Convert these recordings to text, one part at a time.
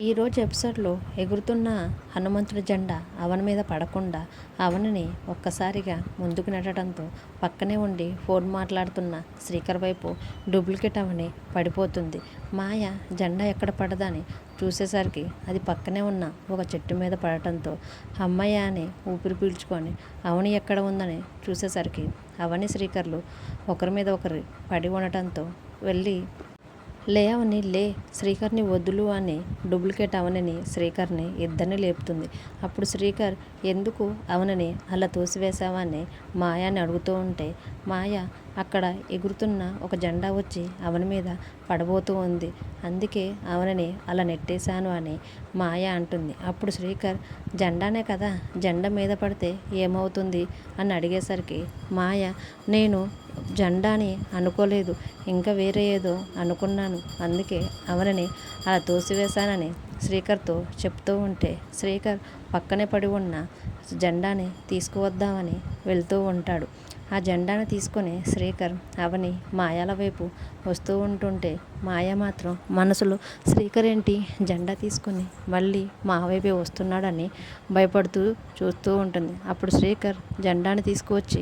ఈరోజు ఎపిసోడ్లో ఎగురుతున్న హనుమంతుడి జెండా అవని మీద పడకుండా అవనిని ఒక్కసారిగా ముందుకు నెట్టడంతో పక్కనే ఉండి ఫోన్ మాట్లాడుతున్న శ్రీకర్ వైపు డూప్లికేట్ అవని పడిపోతుంది. మాయ జెండా ఎక్కడ పడదని చూసేసరికి అది పక్కనే ఉన్న ఒక చెట్టు మీద పడటంతో అమ్మయ్య అని ఊపిరి పీల్చుకొని అవని ఎక్కడ ఉందని చూసేసరికి అవని శ్రీకర్లు ఒకరి మీద ఒకరు పడి ఉండటంతో వెళ్ళి లే అవని లే, శ్రీకర్ని వదులు అని డూప్లికేట్ అవనిని శ్రీకర్ని ఇద్దరిని లేపుతుంది. అప్పుడు శ్రీకర్ ఎందుకు అవనిని అలా తోసివేశావని మాయాని అడుగుతూ ఉంటే మాయ అక్కడ ఎగురుతున్న ఒక జెండా వచ్చి అవని మీద పడబోతూ ఉంది, అందుకే అవనిని అలా నెట్టేశాను అని మాయ అంటుంది. అప్పుడు శ్రీకర్ జెండానే కదా, జెండా మీద పడితే ఏమవుతుంది అని అడిగేసరికి మాయ నేను జెండాని అనుకోలేదు, ఇంకా వేరే ఏదో అనుకున్నాను, అందుకే అవనిని అలా తోసివేశానని శ్రీకర్తో చెప్తూ ఉంటే శ్రీకర్ పక్కనే పడి ఉన్న జెండాని తీసుకువద్దామని వెళ్తూ ఉంటాడు. ఆ జెండాను తీసుకొని శ్రీకర్ అవని మాయాల వైపు వస్తూ ఉంటుంటే మాయ మాత్రం మనసులో శ్రీకర్ ఏంటి జెండా తీసుకొని మళ్ళీ మా వైపే వస్తున్నాడని భయపడుతూ చూస్తూ ఉంటుంది. అప్పుడు శ్రీకర్ జెండాని తీసుకువచ్చి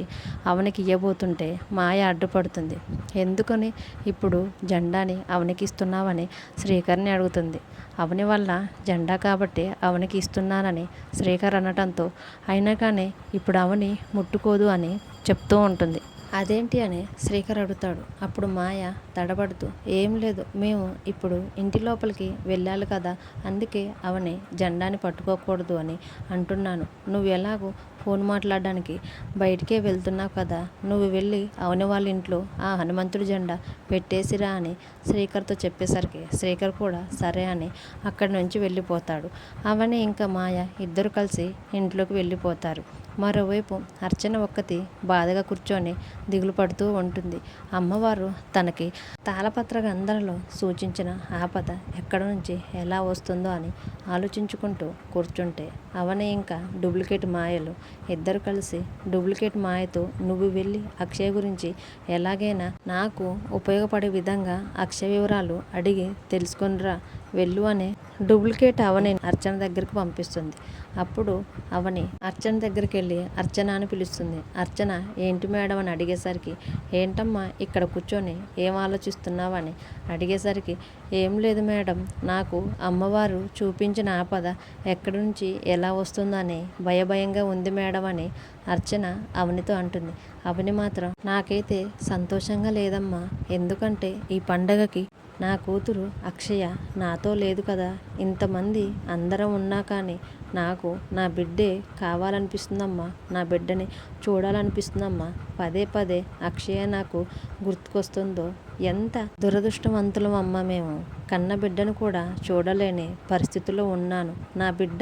అవనికి ఇవ్వబోతుంటే మాయ అడ్డుపడుతుంది. ఎందుకని ఇప్పుడు జెండాని అవనికి ఇస్తున్నావని శ్రీకర్ని అడుగుతుంది. అవని వల్ల జెండా కాబట్టి అవనికి ఇస్తున్నానని శ్రీకర్ అనటంతో అయినా కానీ ఇప్పుడు అవని ముట్టుకోదు అని చెప్తూ ఉంటుంది. అదేంటి అని శ్రీకర్ అడుగుతాడు. అప్పుడు మాయ తడబడుతూ ఏం లేదు, మేము ఇప్పుడు ఇంటి లోపలికి వెళ్ళాలి కదా, అందుకే అవని జెండాని పట్టుకోకూడదు అని అంటున్నాను. నువ్వు ఎలాగో ఫోన్ మాట్లాడడానికి బయటికే వెళ్తున్నావు కదా, నువ్వు వెళ్ళి అవని వాళ్ళ ఇంట్లో ఆ హనుమంతుడి జెండా పెట్టేసిరా అని శ్రీకర్తో చెప్పేసరికి శ్రీకర్ కూడా సరే అని అక్కడి నుంచి వెళ్ళిపోతాడు. అవని ఇంకా మాయ ఇద్దరు కలిసి ఇంట్లోకి వెళ్ళిపోతారు. మరోవైపు అర్చన ఒక్కతి బాధగా కూర్చొని దిగులు పడుతూ ఉంటుంది. అమ్మవారు తనకి తాళపత్ర గ్రంథంలో సూచించిన ఆపద ఎక్కడ నుంచి ఎలా వస్తుందో అని ఆలోచించుకుంటూ కూర్చుంటే అవని ఇంకా డూప్లికేట్ మాయలు ఇద్దరు కలిసి డూప్లికేట్ మాయతో నువ్వు వెళ్ళి అక్షయ్ గురించి ఎలాగైనా నాకు ఉపయోగపడే విధంగా అక్షయ్ వివరాలు అడిగి తెలుసుకొనిరా వెళ్ళు అని డూప్లికేట్ అవని అర్చన దగ్గరికి పంపిస్తుంది. అప్పుడు అవని అర్చన దగ్గరికి వెళ్ళి అర్చన అని పిలుస్తుంది. అర్చన ఏంటి మేడం అని అడిగేసరికి ఏంటమ్మా ఇక్కడ కూర్చొని ఏం ఆలోచిస్తున్నావని అడిగేసరికి ఏం లేదు మేడం, నాకు అమ్మవారు చూపించిన ఆపద ఎక్కడి నుంచి ఎలా వస్తుందని భయభయంగా ఉంది మేడం అని అర్చన అవనితో అంటుంది. అవని మాత్రం నాకైతే సంతోషంగా లేదమ్మా, ఎందుకంటే ఈ పండగకి నా కూతురు అక్షయ నాతో లేదు కదా, ఇంతమంది అందరం ఉన్నా కానీ నాకు నా బిడ్డే కావాలనిపిస్తుందమ్మా, నా బిడ్డని చూడాలనిపిస్తుందమ్మా, పదే పదే అక్షయ నాకు గుర్తుకొస్తుందో, ఎంత దురదృష్టవంతులం అమ్మ మేము, కన్న బిడ్డను కూడా చూడలేని పరిస్థితిలో ఉన్నాను, నా బిడ్డ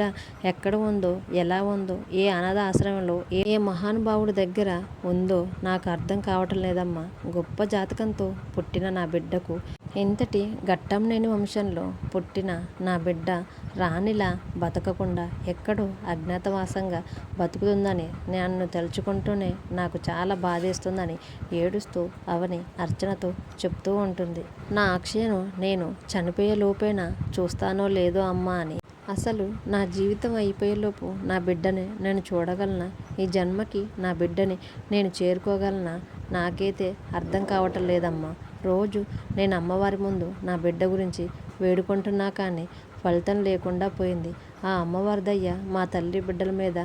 ఎక్కడ ఉందో ఎలా ఉందో, ఏ అనాథ ఆశ్రమంలో ఏ మహానుభావుడి దగ్గర ఉందో నాకు అర్థం కావటం లేదమ్మా, గొప్ప జాతకంతో పుట్టిన నా బిడ్డకు ఇంతటి ఘట్టం లేని వంశంలో పుట్టిన నా బిడ్డ రాణిలా బతకకుండా ఎక్కడో అజ్ఞాతవాసంగా బతుకుతుందని నన్ను తలుచుకుంటూనే నాకు చాలా బాధేస్తుందని ఏడుస్తూ అవని అర్చనతో చెప్తూ ఉంటుంది. నా అక్షయను నేను చనిపోయే లోపైనా చూస్తానో లేదో అమ్మా అని, అసలు నా జీవితం అయిపోయేలోపు నా బిడ్డని నేను చూడగలనా, ఈ జన్మకి నా బిడ్డని నేను చేరుకోగలనా, నాకైతే అర్థం కావటం లేదమ్మా, రోజు నేను అమ్మవారి ముందు నా బిడ్డ గురించి వేడుకుంటున్నా కానీ ఫలితం లేకుండా పోయింది, ఆ అమ్మవారి దయ్య మా తల్లి బిడ్డల మీద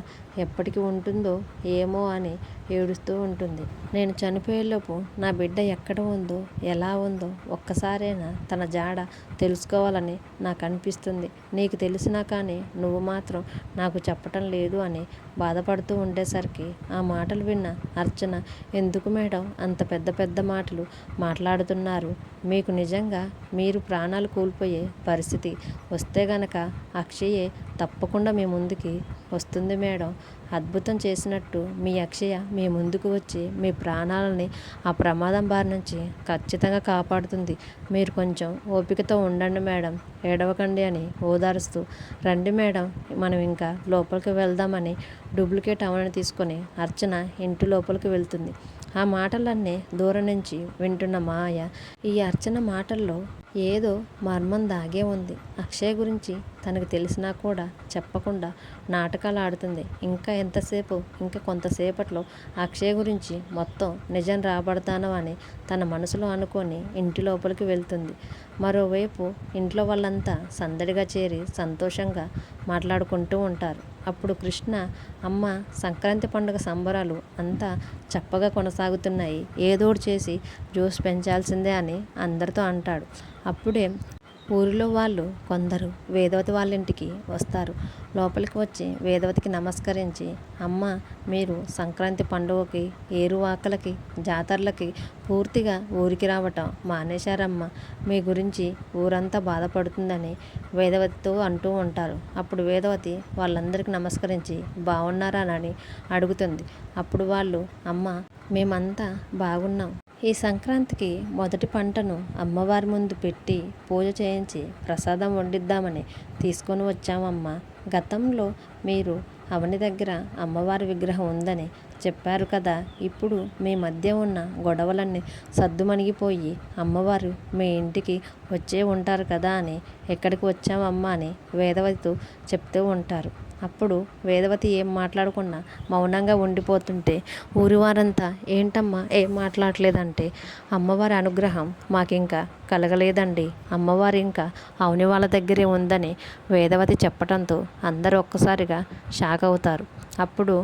ఎప్పటికీ ఉంటుందో ఏమో అని ఏడుస్తూ ఉంటుంది. నేను చనిపోయేలోపు నా బిడ్డ ఎక్కడ ఉందో ఎలా ఉందో ఒక్కసారైనా తన జాడ తెలుసుకోవాలని నాకు అనిపిస్తుంది, నీకు తెలిసినా కానీ నువ్వు మాత్రం నాకు చెప్పటం లేదు అని బాధపడుతూ ఉండేసరికి ఆ మాటలు విన్న అర్చన ఎందుకు మేడం అంత పెద్ద పెద్ద మాటలు మాట్లాడుతున్నారు, మీకు నిజంగా మీరు ప్రాణాలు కోల్పోయే పరిస్థితి వస్తే గనక అక్షయే తప్పకుండా మీ ముందుకి వస్తుంది మేడం, అద్భుతం చేసినట్టు మీ అక్షయ మీ ముందుకు వచ్చి మీ ప్రాణాలని ఆ ప్రమాదం బారి నుంచి ఖచ్చితంగా కాపాడుతుంది, మీరు కొంచెం ఓపికతో ఉండండి మేడం, ఏడవకండి అని ఓదారుస్తూ రండి మేడం మనం ఇంకా లోపలికి వెళ్దామని డూప్లికేట్ అవని తీసుకొని అర్చన ఇంటి లోపలికి వెళ్తుంది. ఆ మాటలన్నీ దూరం నుంచి వింటున్న మాయ ఈ అర్చన మాటల్లో ఏదో మర్మం దాగే ఉంది. అక్షయ్ గురించి తనకు తెలిసినా కూడా చెప్పకుండా నాటకాలు ఆడుతుంది. ఇంకా ఎంతసేపు, ఇంకా కొంతసేపట్లో అక్షయ్ గురించి మొత్తం నిజం రాబడతాను అని తన మనసులో అనుకొని ఇంటి లోపలికి వెళ్తుంది. మరోవైపు ఇంట్లో వాళ్ళంతా సందడిగా చేరి సంతోషంగా మాట్లాడుకుంటూ ఉంటారు. అప్పుడు కృష్ణ, అమ్మ, సంక్రాంతి పండుగ సంబరాలు అంతా చప్పగా కొనసాగుతున్నాయి. ఏదోటి చేసి జ్యూస్ పెంచాల్సిందే అని అందరితో అంటాడు. అప్పుడే ఊరిలో వాళ్ళు కొందరు వేదవతి వాళ్ళ ఇంటికి వస్తారు. లోపలికి వచ్చి వేదవతికి నమస్కరించి, అమ్మ, మీరు సంక్రాంతి పండుగకి, ఏరువాకలకి, జాతరలకి పూర్తిగా ఊరికి రావటం మానేశారమ్మ. మీ గురించి ఊరంతా బాధపడుతుందని వేదవతితో అంటూ ఉంటారు. అప్పుడు వేదవతి వాళ్ళందరికీ నమస్కరించి బాగున్నారా అని అడుగుతుంది. అప్పుడు వాళ్ళు, అమ్మ, మేమంతా బాగున్నాం. ఈ సంక్రాంతికి మొదటి పంటను అమ్మవారి ముందు పెట్టి పూజ చేయించి ప్రసాదం వండిద్దామని తీసుకొని వచ్చామమ్మా. గతంలో మీరు అవని దగ్గర అమ్మవారి విగ్రహం ఉందని చెప్పారు కదా. ఇప్పుడు మీ మధ్య ఉన్న గొడవలన్నీ సద్దుమణిగిపోయి అమ్మవారు మీ ఇంటికి వచ్చే ఉంటారు కదా అని ఎక్కడికి వచ్చామమ్మా అని వేదవతితో చెప్తూ ఉంటారు. అప్పుడు వేదవతి ఏం మాట్లాడకుండా మౌనంగా ఉండిపోతుంటే ఊరివారంతా ఏంటమ్మా ఏం మాట్లాడలేదంటే, అమ్మవారి అనుగ్రహం మాకింకా కలగలేదండి. అమ్మవారు ఇంకా అవని వాళ్ళ దగ్గరే ఉందని వేదవతి చెప్పడంతో అందరూ ఒక్కసారిగా షాక్ అవుతారు. అప్పుడు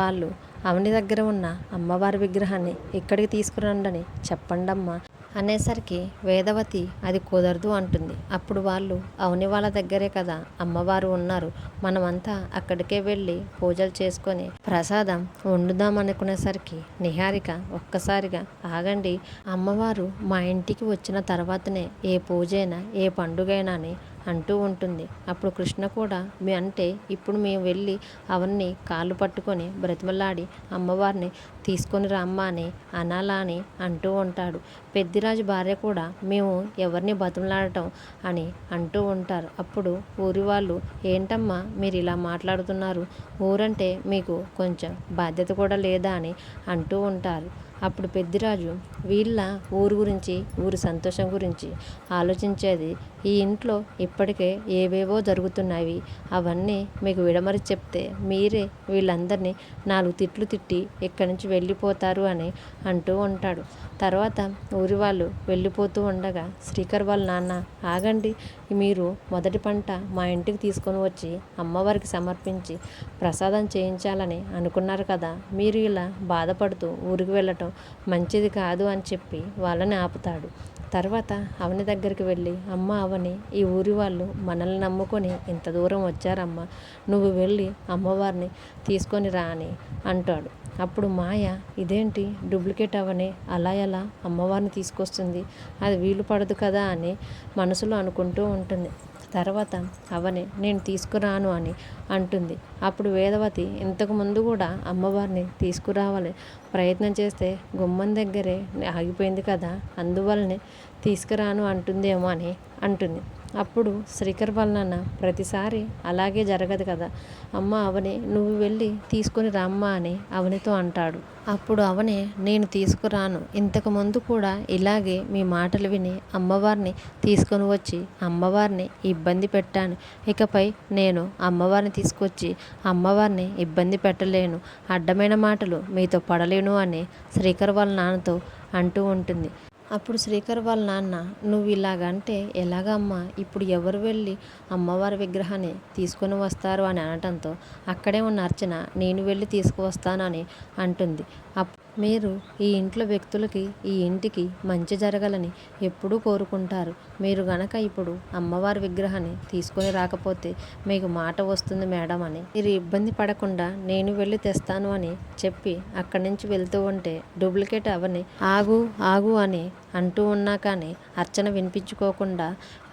వాళ్ళు అవని దగ్గర ఉన్న అమ్మవారి విగ్రహాన్ని ఇక్కడికి తీసుకురండని చెప్పండమ్మా అనేసరికి వేదవతి అది కుదరదు అంటుంది. అప్పుడు వాళ్ళు, అవని వాళ్ళ దగ్గరే కదా అమ్మవారు ఉన్నారు, మనమంతా అక్కడికే వెళ్ళి పూజలు చేసుకొని ప్రసాదం వండుదాం అనుకునేసరికి నిహారిక ఒక్కసారిగా, ఆగండి, అమ్మవారు మా ఇంటికి వచ్చిన తర్వాతనే ఏ పూజైనా ఏ పండుగైనా అని అంటూ ఉంటుంది. అప్పుడు కృష్ణ కూడా, మీ అంటే ఇప్పుడు మేము వెళ్ళి అవన్నీ కాళ్ళు పట్టుకొని బ్రతిమలాడి అమ్మవారిని తీసుకొని రమ్మా అని అనాలా అని అంటూ ఉంటాడు. పెద్దిరాజు భార్య కూడా, మేము ఎవరిని బతిమలాడటం అని అంటూ ఉంటారు. అప్పుడు ఊరి వాళ్ళు, ఏంటమ్మా మీరు ఇలా మాట్లాడుతున్నారు, ఊరంటే మీకు కొంచెం బాధ్యత కూడా లేదా అని అంటూ ఉంటారు. అప్పుడు పెద్దిరాజు, వీళ్ళ ఊరు గురించి, ఊరి సంతోషం గురించి ఆలోచించేది ఈ ఇంట్లో ఇప్పటికే ఏవేవో జరుగుతున్నాయి, అవన్నీ మీకు విడమరి చెప్తే మీరే వీళ్ళందరినీ 4 తిట్లు తిట్టి ఇక్కడి నుంచి వెళ్ళిపోతారు అని అంటూ ఉంటాడు. తర్వాత ఊరి వాళ్ళు వెళ్ళిపోతూ ఉండగా శ్రీకర్ వాళ్ళ నాన్న, ఆగండి, మీరు మొదటి పంట మా ఇంటికి తీసుకొని వచ్చి అమ్మవారికి సమర్పించి ప్రసాదం చేయించాలని అనుకున్నారు కదా, మీరు ఇలా బాధపడుతూ ఊరికి వెళ్ళటం మంచిది కాదు అని చెప్పి వాళ్ళని ఆపుతాడు. తర్వాత అవని దగ్గరికి వెళ్ళి, అమ్మ అవని, ఈ ఊరి వాళ్ళు మనల్ని నమ్ముకొని ఇంత దూరం వచ్చారమ్మా, నువ్వు వెళ్ళి అమ్మవారిని తీసుకొని రా అని అంటాడు. అప్పుడు మాయ, ఇదేంటి డూప్లికేట్ అవని అలా ఎలా అమ్మవారిని తీసుకొస్తుంది, అది వీలు పడదు కదా అని మనసులో అనుకుంటూ ఉంటుంది. తర్వాత అవని, నేను తీసుకురాను అని అంటుంది. అప్పుడు వేదవతి, ఇంతకుముందు కూడా అమ్మవారిని తీసుకురావాలి ప్రయత్నం చేస్తే గుమ్మం దగ్గరే ఆగిపోయింది కదా, అందువల్లనే తీసుకురాను అంటుందేమో అని అంటుంది. అప్పుడు శ్రీకర్ వాళ్ళ నాన్న, ప్రతిసారి అలాగే జరగదు కదా అమ్మ, అవని నువ్వు వెళ్ళి తీసుకొని రమ్మా అని అవనితో అంటాడు. అప్పుడు అవని, నేను తీసుకురాను, ఇంతకుముందు కూడా ఇలాగే మీ మాటలు విని అమ్మవారిని తీసుకొని వచ్చి అమ్మవారిని ఇబ్బంది పెట్టాను, ఇకపై నేను అమ్మవారిని తీసుకొచ్చి అమ్మవారిని ఇబ్బంది పెట్టలేను, అడ్డమైన మాటలు మీతో పడలేను అని శ్రీకర్ వాళ్ళ నాన్నతో అంటూ ఉంటుంది. అప్పుడు శ్రీకర్ వాళ్ళ నాన్న, నువ్వు ఇలాగంటే ఎలాగమ్మా, ఇప్పుడు ఎవరు వెళ్ళి అమ్మవారి విగ్రహాన్ని తీసుకొని వస్తారు అని అనటంతో అక్కడే ఉన్న అర్చన, నేను వెళ్ళి తీసుకువస్తాను అని అంటుంది. మీరు ఈ ఇంట్లో వ్యక్తులకి, ఈ ఇంటికి మంచి జరగాలని ఎప్పుడూ కోరుకుంటారు, మీరు గనక ఇప్పుడు అమ్మవారి విగ్రహాన్ని తీసుకొని రాకపోతే మీకు మాట వస్తుంది మేడం అని, మీరు ఇబ్బంది పడకుండా నేను వెళ్ళి తెస్తాను అని చెప్పి అక్కడి నుంచి వెళ్తూ ఉంటే డూప్లికేట్ అవని ఆగు ఆగు అని అంటూ ఉన్నా కానీ అర్చన వినిపించుకోకుండా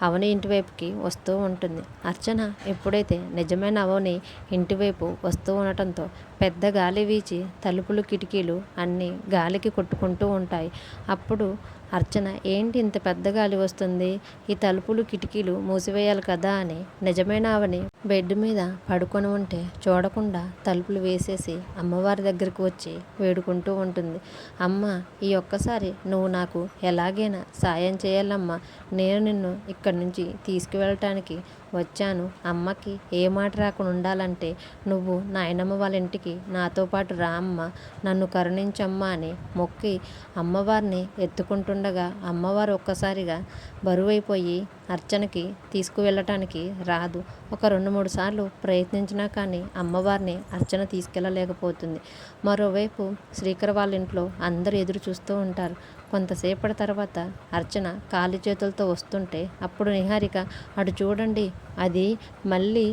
అవని ఇంటివైపుకి వస్తూ ఉంటుంది. అర్చన ఎప్పుడైతే నిజమైన అవని ఇంటివైపు వస్తూ ఉండటంతో పెద్ద గాలి వీచి తలుపులు కిటికీలు అన్నీ గాలికి కొట్టుకుంటూ ఉంటాయి. అప్పుడు అర్చన, ఏంటి ఇంత పెద్ద గాలి వస్తుంది, ఈ తలుపులు కిటికీలు మూసివేయాలి కదా అని నిజమైన అవని బెడ్ మీద పడుకొని ఉంటే చూడకుండా తలుపులు వేసేసి అమ్మవారి దగ్గరికి వచ్చి వేడుకుంటూ ఉంటుంది. అమ్మ, ఈ ఒక్కసారి నువ్వు నాకు ఎలాగైనా సాయం చేయాలమ్మా. నేను నిన్ను ఇక్కడి నుంచి తీసుకువెళ్ళటానికి వచ్చాను. అమ్మకి ఏ మాట రాకుండా ఉండాలంటే నువ్వు నాయనమ్మ వాళ్ళ ఇంటికి నాతో పాటు రా అమ్మ, నన్ను కరుణించమ్మా అని మొక్కి అమ్మవారిని ఎత్తుకుంటుండగా అమ్మవారు ఒక్కసారిగా బరువైపోయి అర్చనకి తీసుకువెళ్ళటానికి రాదు. ఒక 2-3 సార్లు ప్రయత్నించినా కానీ అమ్మవారిని అర్చన తీసుకెళ్ళలేకపోతుంది. మరోవైపు శ్రీకర్ వాళ్ళ ఇంట్లో అందరూ ఎదురు చూస్తూ ఉంటారు. కొంతసేపటి తర్వాత అర్చన ఖాళీ చేతులతో వస్తుంటే అప్పుడు నిహారిక, అటు చూడండి, అది మళ్ళీ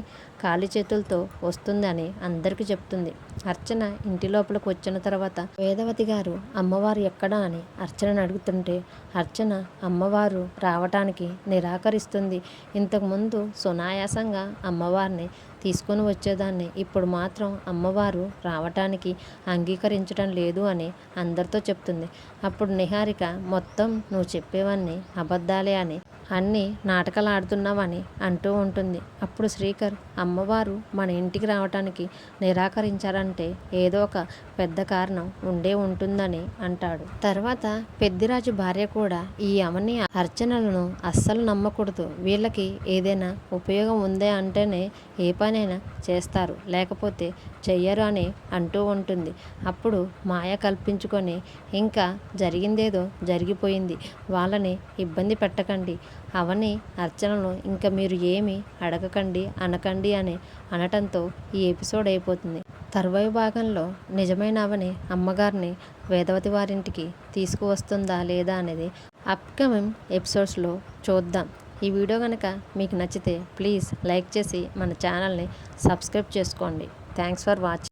ఖాళీ చేతులతో వస్తుందని అందరికీ చెప్తుంది. అర్చన ఇంటి లోపలికి వచ్చిన తర్వాత వేదవతి గారు అమ్మవారు ఎక్కడా అని అర్చనను అడుగుతుంటే అర్చన అమ్మవారు రావటానికి నిరాకరిస్తుంది. ఇంతకుముందు సునాయాసంగా అమ్మవారిని తీసుకొని వచ్చేదాన్ని, ఇప్పుడు మాత్రం అమ్మవారు రావటానికి అంగీకరించడం లేదు అని అందరితో చెప్తుంది. అప్పుడు నిహారిక, మొత్తం నువ్వు చెప్పేవన్నీ అబద్ధాలే అని, అన్నీ నాటకాలు ఆడుతున్నావని అంటూ ఉంటుంది. అప్పుడు శ్రీకర్, అమ్మవారు మన ఇంటికి రావటానికి నిరాకరించారంటే ఏదో ఒక పెద్ద కారణం ఉండే ఉంటుందని అంటాడు. తర్వాత పెద్దిరాజు భార్య కూడా ఈ అవని అర్చనలను అస్సలు నమ్మకూడదు, వీళ్ళకి ఏదైనా ఉపయోగం ఉందే అంటేనే ఏ పనైనా చేస్తారు, లేకపోతే చెయ్యరు అని అంటూ ఉంటుంది. అప్పుడు మాయ కల్పించుకొని, ఇంకా జరిగిందేదో జరిగిపోయింది, వాళ్ళని ఇబ్బంది పెట్టకండి, అవని అర్చనలు ఇంకా మీరు ఏమీ అడగకండి అనకండి అని అనటంతో ఈ ఎపిసోడ్ అయిపోతుంది. తర్వాయి భాగంలో నిజమైన అవని అమ్మగారిని వేదవతి వారింటికి తీసుకువస్తుందా లేదా అనేది అప్కమింగ్ ఎపిసోడ్స్లో చూద్దాం. ఈ వీడియో కనుక మీకు నచ్చితే ప్లీజ్ లైక్ చేసి మన ఛానల్ని సబ్స్క్రైబ్ చేసుకోండి. Thanks for watching.